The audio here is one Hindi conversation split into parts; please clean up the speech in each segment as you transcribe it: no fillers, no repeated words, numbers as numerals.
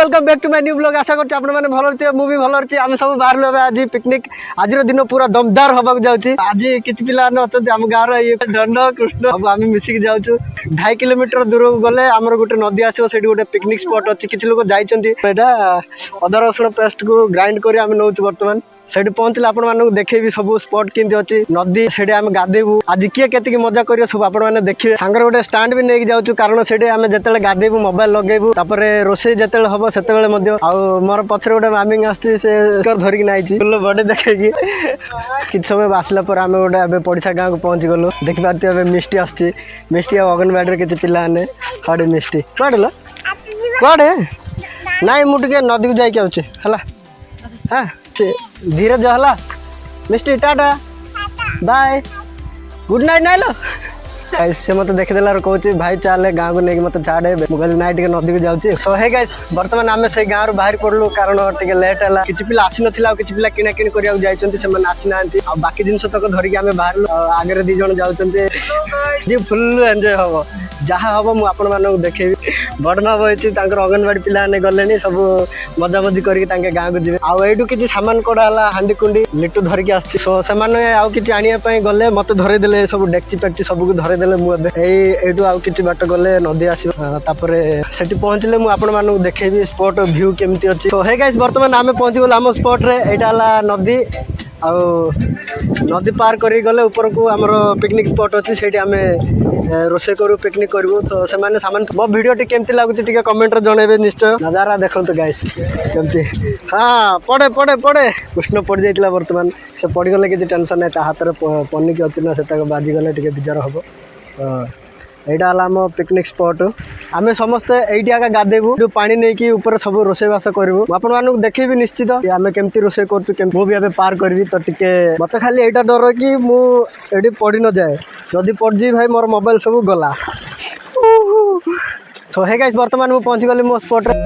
Welcome back to my new blog. आशा करछि आपण माने भलो रहते मु भी भलो रहछि। हम सब बाहर लेबे आज पिकनिक। आज दिन पूरा दमदार होबाक जाउछि। आज किछ पिला न अछथि हम गार ये दंड कृष्ण अब हम मिसिक जाउछु। 2.5 किलोमीटर दूर गले हमर गोटे नदी आसीबो सेठी गोटे पिकनिक स्पॉट अछि। किछ लोक जाइछन्ति एटा अदर रसुण पेस्ट को ग्राइंड करी हम नउछु वर्तमान सेठी पहुंचले आपण मानक देखेबी सब स्पॉट किंति अछि नदी सेठी हम गादेबू। आज किए केतिकी मजा करियो सब आपण माने देखिबे। सांगर गोटे स्टैंड भी नेक जाउछु कारण सेठी हम जेतेले गादेबू मोबाइल लगेबू तापरे रोसे जेतेले हबो सेतेले मध्ये आ मोर पछरे गोटे मामिंग आछि से कर धरि कि नाइछि फुल बडे देखेकी किछ समय बासला पर हम गोटे अबे पडिसा गां को पहुंच गलो। देखि पारती अबे मिष्टी आछि मिष्टी अंगनवाड़ी रे किछ पिला ने हाडे मिष्टी कोडलो कोडे नाइ मु टिके नदी को जाई के आउछि हला हां धीरे जहला मिस्टी टाटा बाय गुड नाइट नाइलो ऐसे मत देखदेला कहूँ भाई चले गाँव को नहीं मत छाड़े मुझे नाइट के नदी को जाऊँगी। सो हे गाइस बर्तमान आम से गाँव बाहर पड़लु कारण टे लेट है किसी पिला आसी ना कि पिला किना किणी करने जाती आसी ना बाकी जिन तक धरिकी आम बाहर आगे दी जन जाऊँगी फुल एंजॉय हम जहाँ हम मुझे देखेबी बड़मा बही अंगनवाड़ी पिला गले सब मजा मजी करके गाँव को जी आईटू किसी सामान कड़ा हांडी कुंडी लिटू धरिकी आसो से आउ कि आने गले मत धरदेले सब डेक्ची पेक्ची सबको धरदेले मुझे आउ कि बाट गले नदी आसपर से पहुँचले मुझे देखेबी स्पॉट व्यू केमती अच्छी। तो हे गाइस बर्तमान आम पहुँची गल आम स्पॉट रे यहाँ नदी आउ नदी पार कर गले ऊपर को आमर पिकनिक स्पॉट अच्छी से आम रोसे करूँ पिकनिक करूँ। तो से सामान मो भिडियो केमती लगुच कमेंट जनइबे निश्चय नजारा देखते गाइस केमती। हाँ पड़े पड़े पड़े कृष्ण पड़ जाइला बर्तमान से पड़गले किसी टेंशन ना हाथ में पनिकी अच्छी ना से बाजिगले टे विजार हम। यहाँ आम पिकनिक स्पॉट आम समस्ते ये आगे गाधेबू जो पानी नहीं कि ऊपर सब रोषेबास करूँ आपको देखेबी निश्चित आम केमती रोषे कर पार करी। तो टिके मत खाली यहाँ डर कि मुझे पड़ न जाए जदि पड़जी भाई मोर मोबाइल सब गला। तो हे गाइस बर्तमान मुझे पहुँची गली मो स्पॉट रे।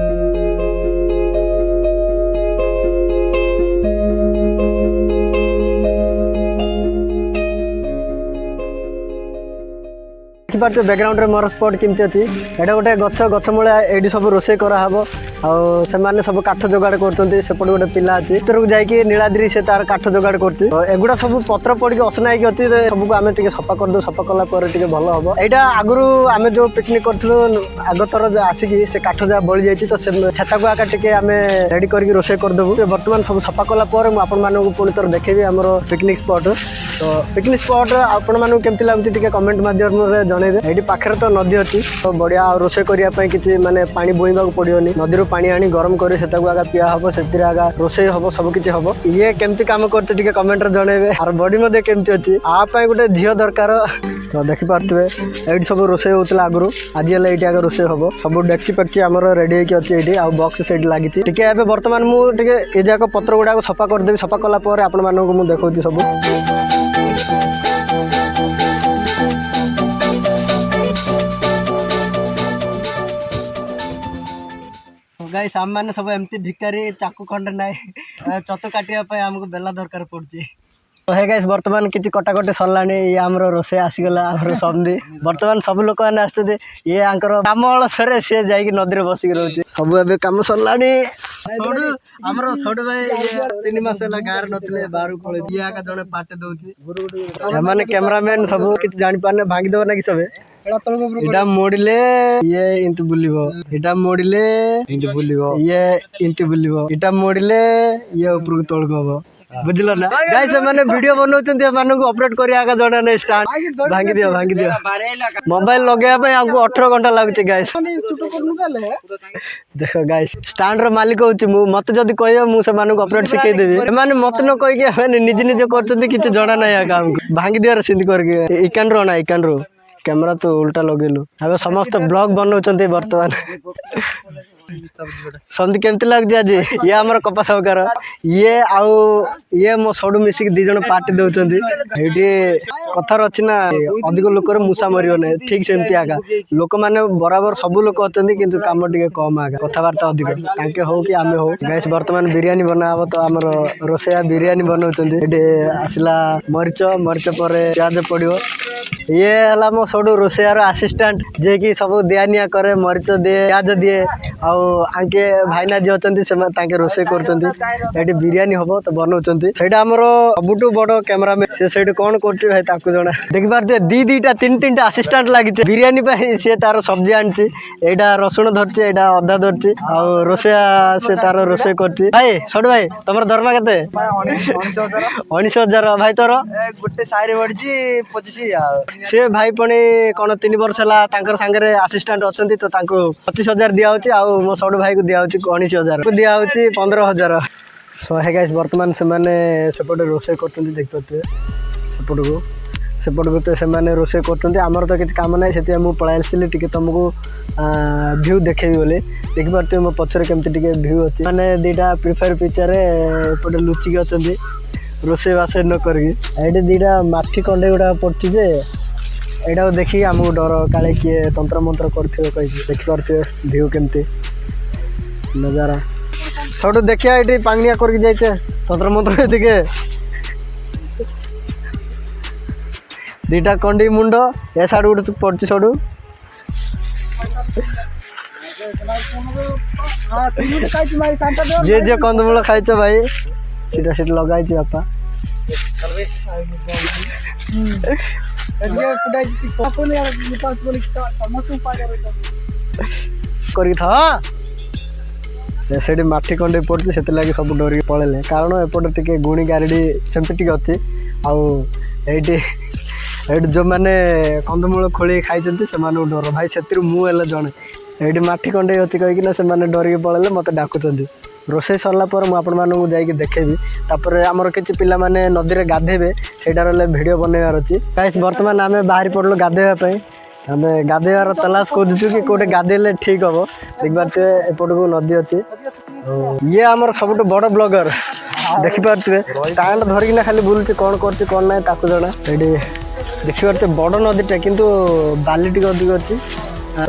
बैकग्राउंड रे मोर स्पॉट केमती अच्छी एटा गोटे गछ मूला ये सब रोसे कराहब आने सब काठ जोगाड़ करते सेपटे गोटे पिला अच्छी भर को जाकि नीलाद्री से तार काठ जोगाड़ करगुड़ा सब पत्र पड़ी असना अच्छी सबको आम सफा करदे सफा कलापर भल हम। यहाँ आगुरी आम जो पिकनिक करूँ आग थर आसिकी से काठ जहाँ बड़ी जाइए तो छेता को आका टे आम रेडी करके रोसे करदेबू। बर्तमान सब सफा कलापर मुझे पुणी थर देखेबी आम पिकनिक स्पॉट। तो पिकनिक स्पॉट आपको केमती लगुच कमेंट माध्यम जनइबे। ये पाखे तो नदी अच्छी तो बढ़िया रोसे करने किसी माने पानी बोईबा पड़ोनी नदी पानी आनी गरम कर आगा पिया हम से आगा रोसे हम सबकि हम ये केमती काम करते कमेंट जनइबे। और बॉडी मध्य केमती अच्छी आप गोटे झील दरकार। तो देखिपे ये सब रोसे होता आगु आज ये आगे रोसे हम सब डेक्ची पेक्ची आम रेडी होती ये आउ बक्स से लगी टे बर्तमान मुझे जाक पत्र गुड़ाक सफा करदेवी सफा कलापर आपको देखा सब। गाइस आम मैंने सब एमती भिकारी चाकू खंडे ना चत काटापी आमको बेला दरकार पड़ी। तो हे गाइस बर्तमान किसी कटाकटी सरला ये आमर रोसे आसीगला आमर समझी बर्तमान सब लोक मैंने आसते ये आंकर कम अलसरे सी जा नदी में बसिक रोचे सब ए कम सरला आमर सौड़ भाई 3 मास है गाँव नी बाहर पड़े ये आगे जड़े पाटे दूसरे कैमरामैन सब किसी जापारे भांगीदेव ना कि सब इटा मोड़िले ये इंत बुलिबो इटा मोड़िले इंत बुलिबो ये इंत बुलिबो इटा मोड़िले ये ऊपर को तलक हम बुझल ना। गाइस मैंने वीडियो बनाऊँ अपलोड कर जड़ा नहीं स्टार्ट भांगी दियो मोबाइल लगे 18 घंटा लगुच। गाइस देख गाइस स्टैंड रो मालिक हूँ मत जब कह मुझे अपलोड शिखेदेवी मत न कहीकि निजे निजे कर जड़ा ना काम भांगी दियार सिंध करके इकान रो ना इकान रो कैमरा तो उल्टा लगेलु अब समस्त ब्लॉग बनाऊँ बर्तमान समझ केमती लगे आज ये आमर कपा सबकार ये आउ ये मो सड़ू मिसिक दी जन पार्टी दौरान ये कथार अच्छी ना अधिक लोक मूसा मर ना ठीक सेमती आगा लोक मैंने बराबर सब लोक अच्छा कि कम टे कम आगा कथबार्ता अधिक ताके हो कि आम हो। गैस बर्तमान बिरियानी बना हम तो आमर रोसैया बिरियानी बनाऊँ ये आसला मरीच मरीच पर प्याज पड़ो ये है मो सब रोषेयार आसीस्टाट जे कि सब दिया निया करे मरीच दिए प्याज दिए आंके भाईना जी अच्छा रोषे कर बिरियानी हम तो बनाऊँ से सबुठ बड़ कैमरामैन से कौन कर भाई ताकू जना देखिपारे दीटा तीन तीन आसीस्टाट लगी बिरियानी सी तार सब्जी आनी यहाँ रसुण धरची यहाँ अदा धरची रोषेया से तार रोषे कर भाई सड़ भाई तुम दरमा के 19,000 भाई तोर गोटे साइड बढ़ी 25,000 से भाई पुणी कौन 3 वर्ष है सांगे आसीस्टाट अच्छा तो 25,000 दिखाई आउ मो सड़ू भाई को दिखाई 19,000 को दिखाई 15,000 सो है गाइस बर्तमान से सेपटे रोषे कर देखिए सेपट को तो से रोषे करमर तो किसी कम ना से मुझे पलि आसली टी तुमको भ्यू देखेबी बोली देखिपे मो पचर केमती भ्यू अच्छी मैंने दीटा प्रिफायर पिक्चर एपटे लुचिकी अच्छा रोषे बास न करके दीटा माठी कंडे गुड़ा पड़े यहाँ देखिए आमको डर काले किए तंत्र मंत्र कर देखिपे भ्यू केमती नजारा सब देखिए ये पांगिया करके जाइए तंत्र मंत्र दिखे दीटा कंडी मुंड ए साइड गोटे पड़े सड़ू जे कंदमूल खाई भाई सीटा सीट लगाई बापा कर माटी कंडे पड़े से लगे सब डर पलैले कारण एपटे टे गुणी गारेडी सेमती अच्छी आईटी जो मैंने कंदमूल खोल खाई डर भाई से मुझे जड़े ये माटी कंडे अच्छी कहीकिना से डरिक पलैले मत डाकुं रोषे सरला मुझे देखेबी तापर आमर किसी पिला माने नदी में गाधेबे सेटार वीडियो बनवार अच्छी गाइस बर्तमान आम बाहरी पड़लु गाधेवाई आम गाधेवार तलाश खोजुचु कि कौटे गाधेले ठीक हम देखिपे एपट को नदी अच्छी ये आमर सब बड़ ब्लॉगर देखिपे स्टाण्ड धरिकिना खाली बुलूँ कौन कर ना जना ये देखिपे बड़ नदीटा किंतु बाली टी अधिक अच्छी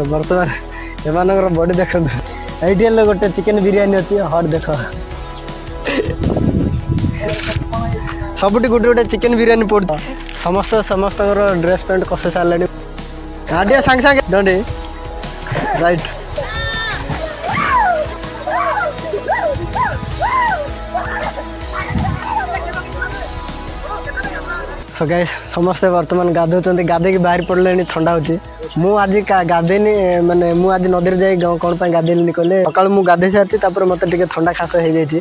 बर्तमान एमानकर बॉडी देखते ये गोटे चिकेन बिरियानी अच्छी हट देख सबुटी गोटे गोटे चिकेन बिरियानी पड़ समस्त ड्रेस पैंट कसे सारे हाँ सांगे सांगे डंडी राइट सो गाइस समस्ते बर्तमान गाधों गाधे बाहर पड़े ठंडा हो मु आज गाधेनी माने मु आज नदी में जाए कौन गाधेली कहले सका मुझे गाधे सारी मत ठंडा खास हो जाए से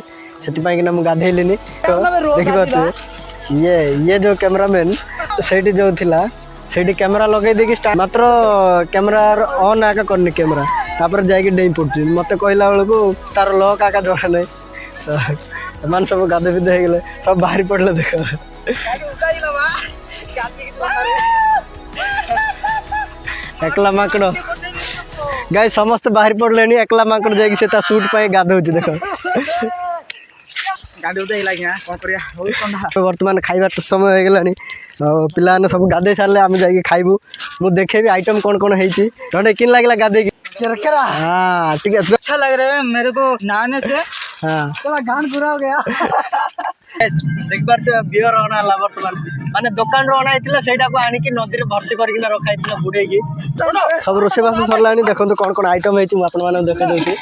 मुझे गाधेली तो देखिए ये जो कैमरामैन से जो थिला से कैमेरा लगे देखिए मात्र कैमेरा ऑन आका करनी कैमेरा तापर जाकि डेई पड़ी मत कहला बेलू तार लक आका जड़ा ना तो एम सब गाधे पिधे हो गले सब बाहरी पड़े देख एकला माकड़ गाय समस्त बाहर पड़े एकला माकड़ जा सुट पाई गाधो देख बर्तमान खाइबा समय हो गलानी पिला सब गाधे सारे आम जा खाइबू मुझे देखेबी आइटम कौन कौन है किन लगला गाधे हाँ ठीक है अच्छा लग रहा है मेरे को नहाने से हाँ गान पूरा हो गया देख पारे बियर अना बर्तमान माने दुकान रो अना होता को आनिकी नदी में भर्ती करके रखाई बुड़े सब रोषेबास सरला देखो कौन कौन आइटम है आपने देखे देती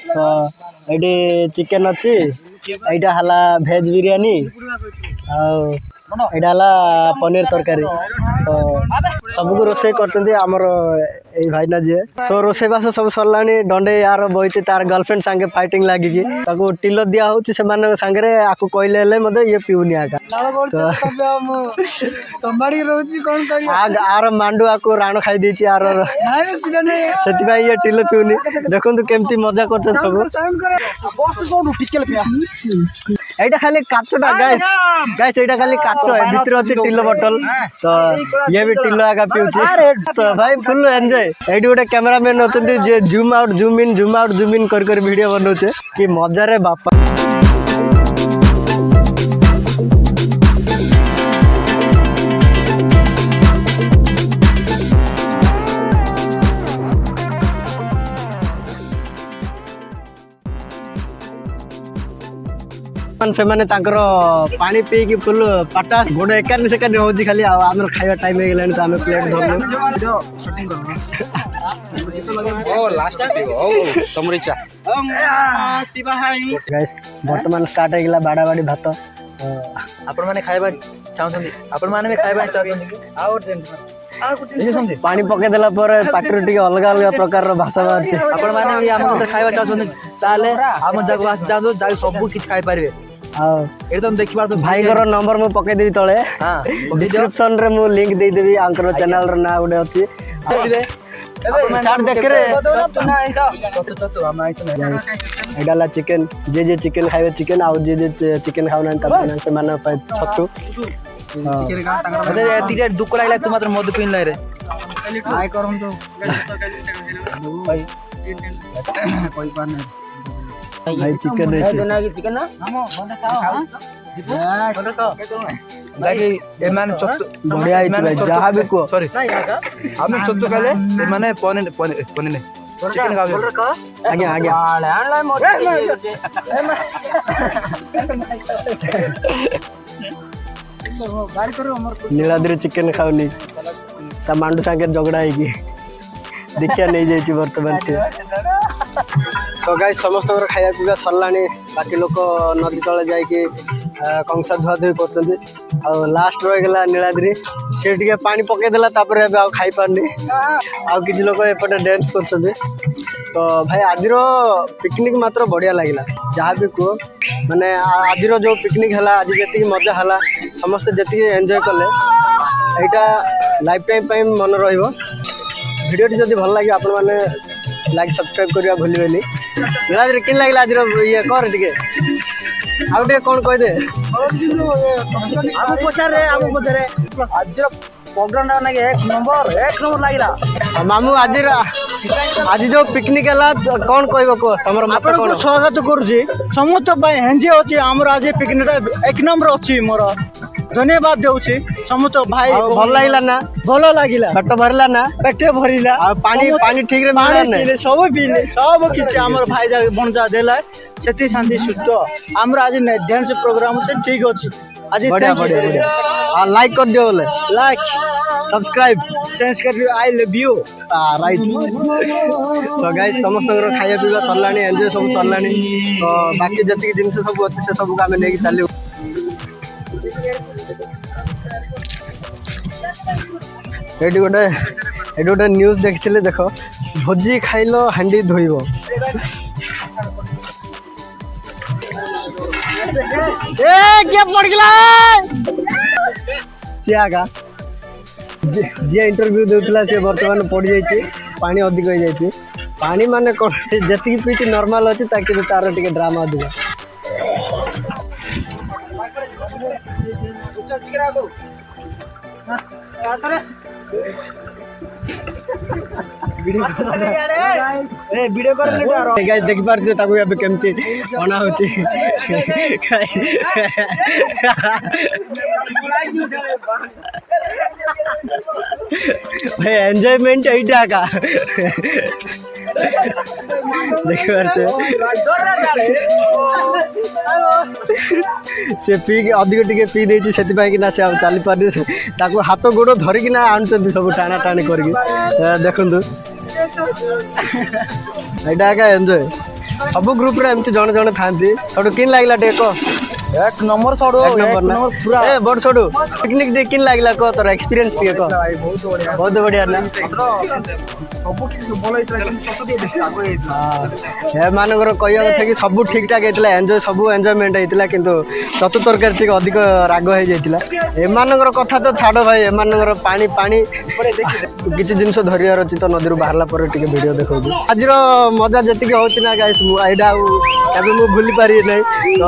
तो ये चिकेन अच्छी यहाँ है भेज बिरियानी यहाँ पनीर तरकारी तो सबको रोषे करमर भाईना जी सो रोषेबास सब सरला डंडे यार बही तार गर्लफ्रेंड सांगे फाइटिंग लगी टिल दिया सांगे आपको कहले मत ये पीऊनी आका आर मांडुआ को राण खाई देती आर से ये टिल पीऊनी देखो केमती मजा कर सब यहाँ खाली काचटा गाइस गाइस यहाँ खाली काच भीतर अच्छी टिल बटल तो ये भी टिल आगा पीऊँ तो भाई फुल एंजॉय ये गोटे कैमरामैन अच्छा जूम आउट जूम इन कर वीडियो बनाऊे कि मजा रे बापा ବର୍ତ୍ତମାନ ସେମାନେ ତାଙ୍କର ପାଣି ପିଇକି ଫୁଲ ପାଟା ଗୋଡ଼ ଏକାନି ସେକାନି ହେଉଛି ଖାଲି। ଆଉ ଆମର ଖାଇବା ଟାଇମ୍ ହେଇଗଲାଣି ତ ଆମେ ପ୍ଲେଟ୍ ଧରିଲୁ। ଗାଇସ୍ ବର୍ତ୍ତମାନ ଷ୍ଟାର୍ଟ ହେଇଗଲା ବାଡ଼ା ବାଡ଼ି ଭାତ। ଆପଣ ମାନେ ଖାଇବା ଚାହୁଁଛନ୍ତି, ଆପଣ ମାନେ ବି ଖାଇବା ଚାହୁଁଛନ୍ତି ଆଉ ପାଣି ପକେଇ ଦେଲା ପରେ ପାଟିରୁ ଟିକେ ଅଲଗା ଅଲଗା ପ୍ରକାରର ଭାଷା ବାହାରୁଛି। ଆପଣ ମାନେ ବି ଆମ ଭିତରେ ଖାଇବା ଚାହୁଁଛନ୍ତି ତାହେଲେ ଆମ ଜାଗାକୁ ଆସି ଯାଆନ୍ତୁ, ଯାଇ ସବୁ କିଛି ଖାଇପାରିବେ। ଆଉ ଏଇଟା ତମେ ଦେଖିପାରୁଛ ଭାଇଙ୍କର ନମ୍ବର ମୁଁ ପକେଇଦେବି ତଳେ, ଡିସ୍କ୍ରିପସନରେ ମୁଁ ଲିଙ୍କ ଦେଇଦେବି। ଆଙ୍କର ଚ୍ୟାନେଲର ନାଁ ଗୋଟେ ଅଛି। ଏଇଟା ହେଲା ଚିକେନ। ଯିଏ ଯିଏ ଚିକେନ ଖାଇବେ ଚିକେନ, ଆଉ ଯିଏ ଯିଏ ଚିକେନ ଖାଉନାହାନ୍ତି ସେମାନଙ୍କ ପାଇଁ ଛତୁ। ଦୁଃଖ ଲାଗିଲା ତୁ ମାତ୍ର ମଦ ପିଇଲା ରେ ଭାଇ ଚିକେନ ଏମାନେ ବଢିଆ ହେଇଛି ଭାଇ, ଯାହା ବି କୁହ। ସରି ଆମେ ଛତୁ ଖାଇଲେ ଏମାନେ ପନିର ଚିକେନ ଖାଉଛନ୍ତି। ଆଜ୍ଞା ଆଜ୍ଞା ନୀଳାଦ୍ରି ଚିକେନ ଖାଉନି, ତା ମାଣ୍ଡୁ ସାଙ୍ଗରେ ଝଗଡ଼ା ହେଇକି ଦେଖିବା ନେଇଯାଇଛି ବର୍ତ୍ତମାନ ସେ। ତ ଗାଈ ସମସ୍ତଙ୍କର ଖାଇବା ପିଇବା ସରିଲାଣି। ବାକି ଲୋକ ନଦୀ ତଳେ ଯାଇକି କଂସା ଧୁଆ ଧୁଇ କରୁଛନ୍ତି। ଆଉ ଲାଷ୍ଟ ରହିଗଲା ନୀଳାଦ୍ରି, ସେ ଟିକେ ପାଣି ପକେଇଦେଲା ତାପରେ ଏବେ ଆଉ ଖାଇପାରୁନି। ଆଉ କିଛି ଲୋକ ଏପଟେ ଡ୍ୟାନ୍ସ କରୁଛନ୍ତି। ତ ଭାଇ ଆଜିର ପିକନିକ୍ ମାତ୍ର ବଢ଼ିଆ ଲାଗିଲା, ଯାହା ବି କୁହ। ମାନେ ଆଜିର ଯେଉଁ ପିକନିକ୍ ହେଲା, ଆଜି ଯେତିକି ମଜା ହେଲା, ସମସ୍ତେ ଯେତିକି ଏନ୍ଜୟ କଲେ, ଏଇଟା ଲାଇଫ୍ ଟାଇମ୍ ପାଇଁ ମନେ ରହିବ। ଭିଡ଼ିଓଟି ଯଦି ଭଲ ଲାଗିବ ଆପଣମାନେ ଲାଇକ୍ ସବସ୍କ୍ରାଇବ୍ କରିବା ଭୁଲିବେନି। ନୀଳାଦ୍ରି କେମିତି ଲାଗିଲା ଆଜିର ଇଏ କର ଟିକେ, ଆଉ ଟିକେ କ'ଣ କହିଦେ। ଆମ ପଚାରେ ଆଜିର ପ୍ରୋଗ୍ରାମଟା ନାଇଁ ଏକ ନମ୍ବର ଲାଗିଲା। ମାମୁଁ ଆଜି ଯୋଉ ପିକନିକ୍ ହେଲା କ'ଣ କହିବ କୁହ, ତମର ମତ କ'ଣ? ଆପଣଙ୍କୁ ସ୍ୱାଗତ କରୁଛି ସମସ୍ତ ପାଇଁ। ଏନ୍ଜୟ ଅଛି ଆମର ଆଜି ପିକନିକଟା ଏକ ନମ୍ବର ଅଛି। ମୋର ଧନ୍ୟବାଦ ଦେଉଛି ସମସ୍ତ ଭାଇ। ଭଲ ଲାଗିଲା ନା? ଭଲ ଲାଗିଲା, ପେଟ ଭରିଲା ନା? ପେଟ ଭରିଲା। ଆଉ ପାଣି ଠିକରେ ପାଣି ମିଳିଲା ନା? ପିଇଲେ ସବୁ ପିଇଲେ ସବୁ କିଛି ଆମର ଭାଇ ବଣଜା ଦେଲା, ସେଠି ଶାନ୍ତି ସୁସ୍ଥ। ଆମର ଆଜି ଡ୍ୟାନ୍ସ ପ୍ରୋଗ୍ରାମ ଠିକ ଅଛି ଆଜି। ବଢିଆ ବଢିଆ ବଢିଆ। ଆଉ ଲାଇକ୍ କରିଦିଅ ବୋଲେ, like subscribe I love you. Right. ତ ଗାଇସ୍ ସମସ୍ତଙ୍କର ଖାଇବା ପିଇବା ସରିଲାଣି, ଏନ୍ଜୟ ସବୁ ସରିଲାଣି। ତ ବାକି ଯେତିକି ଜିନିଷ ସବୁ ଅଛି ସେ ସବୁକୁ ଆମେ ନେଇକି ଚାଲିବୁ। ଏଇଠି ଗୋଟେ ନ୍ୟୁଜ୍ ଦେଖିଥିଲି, ଦେଖ, ଭୋଜି ଖାଇଲ ହାଣ୍ଡି ଧୋଇବ। କିଏ ପଡ଼ିଗଲା? ସିଏ ଆକା ଯିଏ ଇଣ୍ଟରଭ୍ୟୁ ଦେଉଥିଲା ସିଏ ବର୍ତ୍ତମାନ ପଡ଼ିଯାଇଛି, ପାଣି ଅଧିକ ହେଇଯାଇଛି। ପାଣି ମାନେ କ'ଣ, ଯେତିକି ପିଇଛି ନର୍ମାଲ ଅଛି, କିନ୍ତୁ ତାର ଟିକେ ଡ୍ରାମା ଅଧିକ। ଦେଖିପାରୁଥିବେ ତାକୁ ଏବେ କେମିତି ଅଣା ହଉଛି। ଭାଇ ଏନ୍ଜୟମେଣ୍ଟ ଏଇଟା ଏକା ଦେଖିପାରୁଥିବେ। ସେ ପିଇକି ଅଧିକ ଟିକେ ପିଇ ଦେଇଛି, ସେଥିପାଇଁ କିନା ସେ ଆଉ ଚାଲିପାରୁନି। ତାକୁ ହାତ ଗୋଡ଼ ଧରିକିନା ଆଣୁଛନ୍ତି ସବୁ ଟାଣା ଟାଣି କରିକି। ଦେଖନ୍ତୁ ଏଇଟା ଏକା ଏନ୍ଜୟ। ସବୁ ଗ୍ରୁପ୍ରେ ଏମିତି ଜଣେ ଜଣେ ଥାଆନ୍ତି। ସବୁଠୁ କିନ୍ ଲାଗିଲା ଟିକେ କହ। ଏକ ନମ୍ବର ସଡୁ ପୁରା ଏ ବଡ଼ ସଡୁ ପିକନିକ୍ ଟିକେ କିନ୍ ଲାଗିଲା କହ, ତୋର ଏକ୍ସପିରିଏନ୍ସ ଟିକେ କହ। ବହୁତ ବଢ଼ିଆ ନା? ସବୁ କିଛି ଭଲ ହେଇଥିଲା, କିନ୍ତୁ ଛତୁ ଟିକେ ବେଶୀ ରାଗ ହେଇଥିଲା। ଏମାନଙ୍କର କହିବା କଥା କି ସବୁ ଠିକ୍ ଠାକ୍ ହେଇଥିଲା, ସବୁ ଏନ୍ଜୟମେଣ୍ଟ ହେଇଥିଲା, କିନ୍ତୁ ଛତୁ ତରକାରୀ ଟିକେ ଅଧିକ ରାଗ ହେଇଯାଇଥିଲା। ଏମାନଙ୍କର କଥା ତ ଛାଡ଼ ଭାଇ, ଏମାନଙ୍କର ପାଣି କିଛି ଜିନିଷ ଧରିବାର ଅଛି। ତ ନଦୀରୁ ବାହାରିଲା ପରେ ଟିକେ ଭିଡ଼ିଓ ଦେଖାଉଛି। ଆଜିର ମଜା ଯେତିକି ହେଉଛି ନା ଗାଇସ୍, ଏଇଟା ଆଉ କେବେ ମୁଁ ଭୁଲି ପାରିବି ନାହିଁ। ତ